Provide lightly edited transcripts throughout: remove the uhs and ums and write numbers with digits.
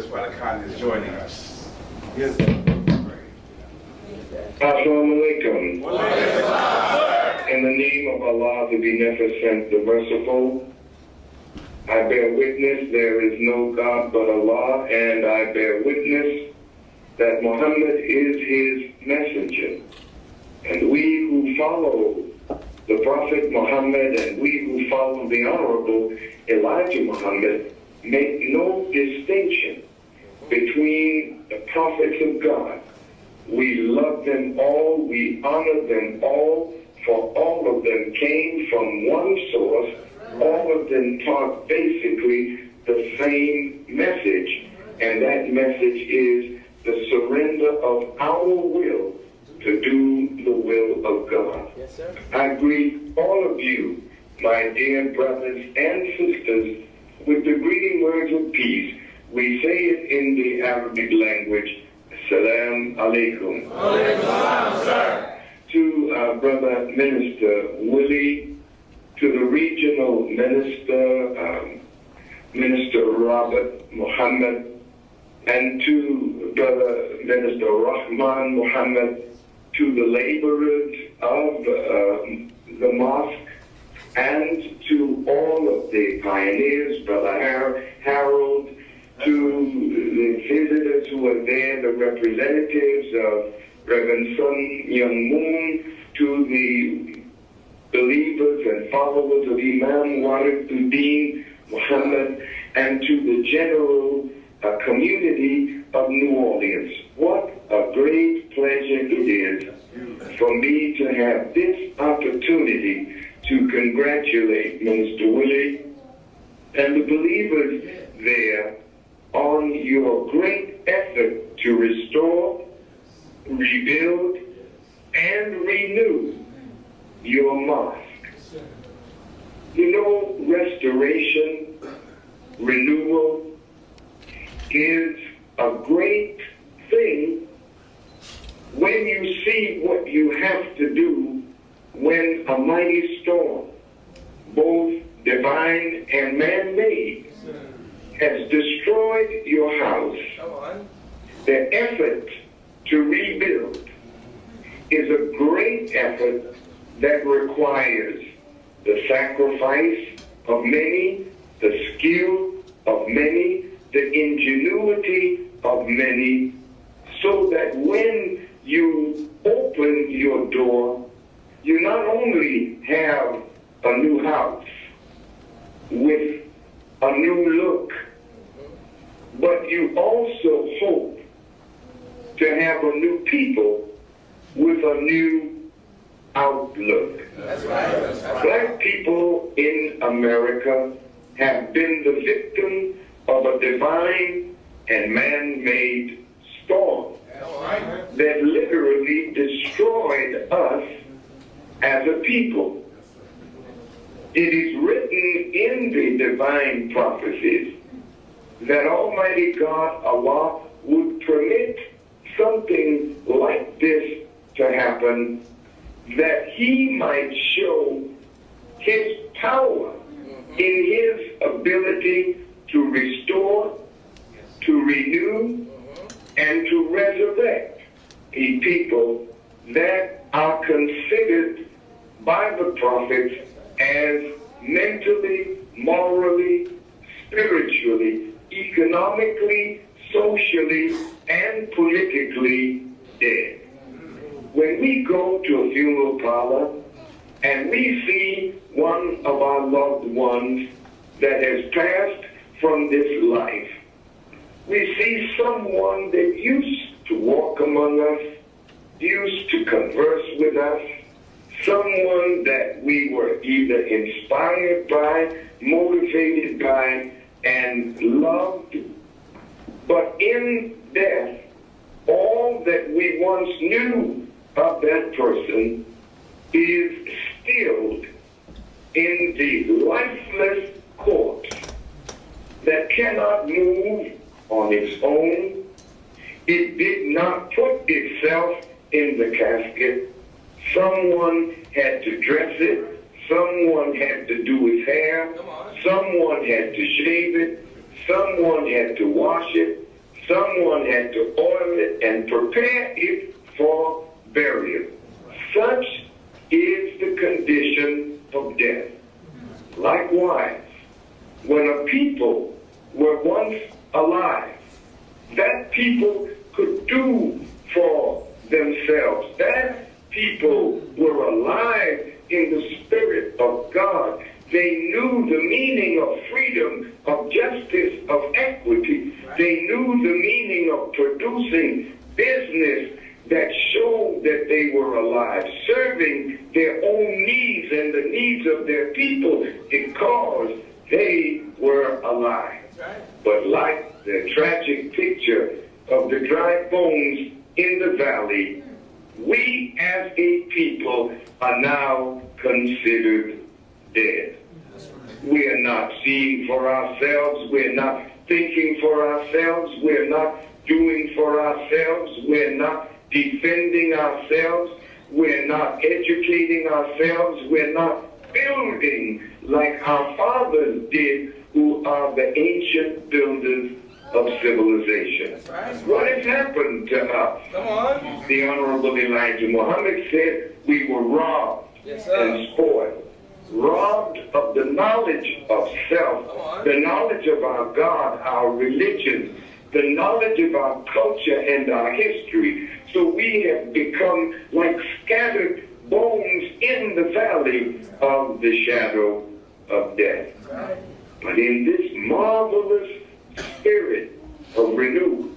Farrakhan is joining us. Here's Assalamu alaikum. In the name of Allah, the Beneficent, the Merciful, I bear witness there is no God but Allah, and I bear witness that Muhammad is his messenger. And we who follow the Prophet Muhammad and we who follow the Honorable Elijah Muhammad make no distinction between the prophets of God. We love them all, we honor them all, for all of them came from one source. All of them taught basically the same message, and that message is the surrender of our will to do the will of God. Yes, sir. I greet all of you, my dear brothers and sisters, with the greeting words of peace. We say it in the Arabic language, Salam alaikum. Alaikum, sir. To Brother Minister Willie, to the regional minister, Minister Robert Muhammad, and to Brother Minister Rahman Muhammad, to the laborers of the mosque, and to all of the pioneers, Brother Harold, to the visitors who are there, the representatives of Reverend Sun Young Moon, to the believers and followers of Imam Warifuddin Muhammad, and to the general community of New Orleans. What a great pleasure it is for me to have this opportunity to congratulate Minister Willie and the believers there on your great effort to restore, rebuild, and renew your mosque. You know, restoration, renewal is a great thing when you see what you have to do when a mighty storm, both divine and man-made, has destroyed your house. The effort to rebuild is a great effort that requires the sacrifice of many, the skill of many, the ingenuity of many, so that when you open your door, you not only have a new house with a new look, but you also hope to have a new people with a new outlook. That's right. That's right. Black people in America have been the victim of a divine and man-made storm that literally destroyed us as a people. It is written in the divine prophecies that Almighty God, Allah, would permit something like this to happen, that He might show His power in His ability to restore, to renew, and to resurrect a people that are considered by the prophets as mentally, morally, spiritually, economically, socially, and politically dead. When we go to a funeral parlor and we see one of our loved ones that has passed from this life, we see someone that used to walk among us, used to converse with us, someone that we were either inspired by, motivated by, and loved. But in death, all that we once knew of that person is stilled in the lifeless corpse that cannot move on its own. It did not put itself in the casket. Someone had to dress it. Someone had to do its hair. Someone had to shave it. Someone had to wash it. and to oil it and prepare it for burial. Such is the condition of death. Likewise, when a people were once alive, that people could do for themselves. That people were alive in the Spirit of God. They knew the meaning of freedom, of justice, of equity. They knew the meaning of producing business that showed that they were alive, serving their own needs and the needs of their people because they were alive. But like the tragic picture of the dry bones in the valley, we as a people are now considered dead. We are not seeing for ourselves. We're not thinking for ourselves. We're not doing for ourselves. We're not defending ourselves. We're not educating ourselves. We're not building like our fathers did, who are the ancient builders of civilization. What has happened to us? The Honorable Elijah Muhammad said we were robbed and spoiled. Robbed of the knowledge of self, the knowledge of our God, our religion, the knowledge of our culture and our history. So we have become like scattered bones in the valley of the shadow of death. But in this marvelous spirit of renewal,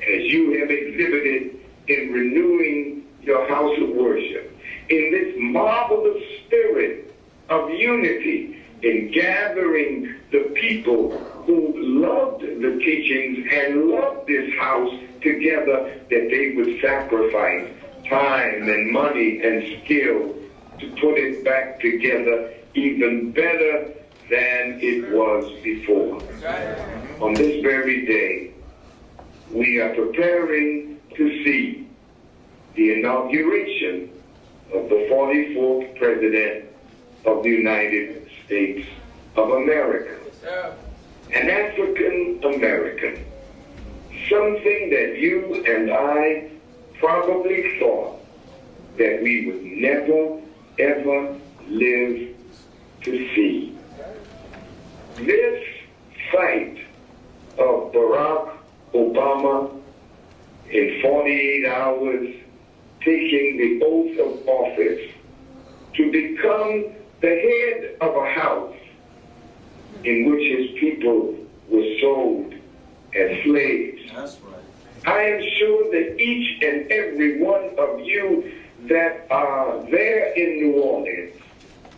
as you have exhibited in renewing your house of worship, in this marvelous spirit of unity, in gathering the people who loved the teachings and loved this house together, that they would sacrifice time and money and skill to put it back together even better than it was before. On this very day, we are preparing to see the inauguration of the 44th President of the United States of America. An African American. Something that you and I probably thought that we would never, ever live to see. This fight of Barack Obama in 48 hours taking the oath of office to become the head of a house in which his people were sold as slaves. That's right. I am sure that each and every one of you that are there in New Orleans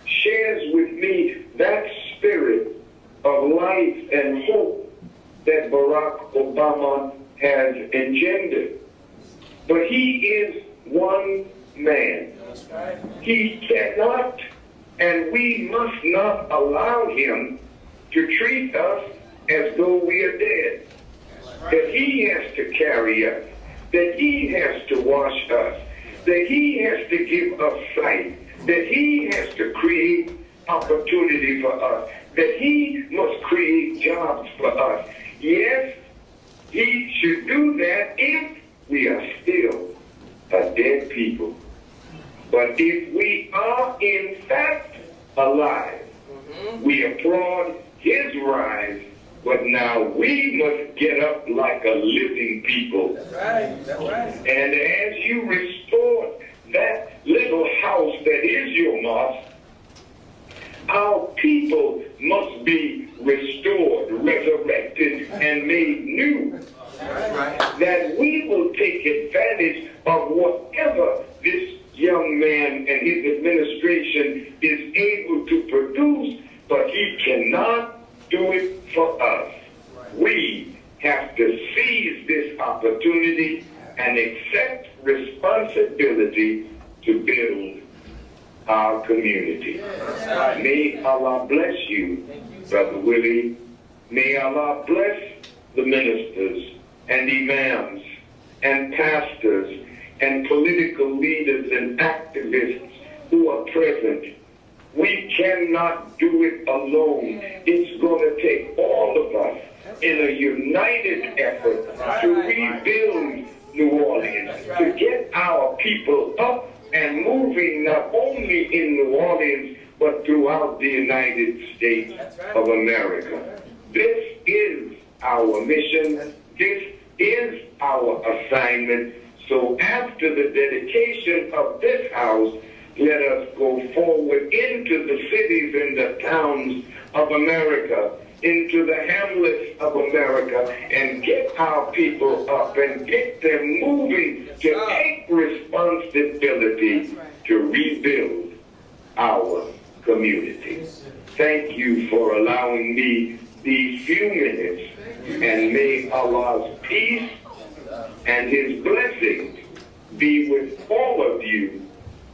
shares with me that spirit of life and hope that Barack Obama has engendered. But he is one man. He cannot and we must not allow him to treat us as though we are dead. That he has to carry us, that he has to wash us, that he has to give us sight, that he has to create opportunity for us, that he must create jobs for us. Yes, he should do that if we are still a dead people. But if we are in fact alive, we applaud his rise, but now we must get up like a living people. That's right. That's right. And as you restore that little house that is your mosque, our people must be restored, resurrected, and made new. Right. That we will take advantage of whatever this young man and his administration is able to produce, but he cannot do it for us. We have to seize this opportunity and accept responsibility to build our community. May Allah bless you, Brother Willie. May Allah bless the ministers and imams and pastors and political leaders and activists who are present. We cannot do it alone. It's going to take all of us in a united effort to rebuild people up and moving not only in New Orleans, but throughout the United States of America. This is our mission. This is our assignment. So after the dedication of this house, let us go forward into the cities and the towns of America, into the hamlets of America, and get our people up and get them moving to take responsibility to rebuild our community. Thank you for allowing me these few minutes, and may Allah's peace and his blessings be with all of you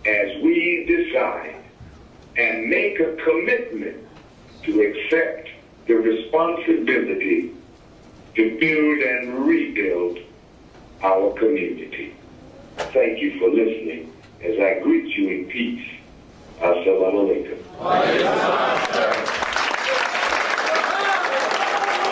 as we decide and make a commitment to accept the responsibility to build and rebuild our community. Thank you for listening as I greet you in peace. Assalamu alaikum.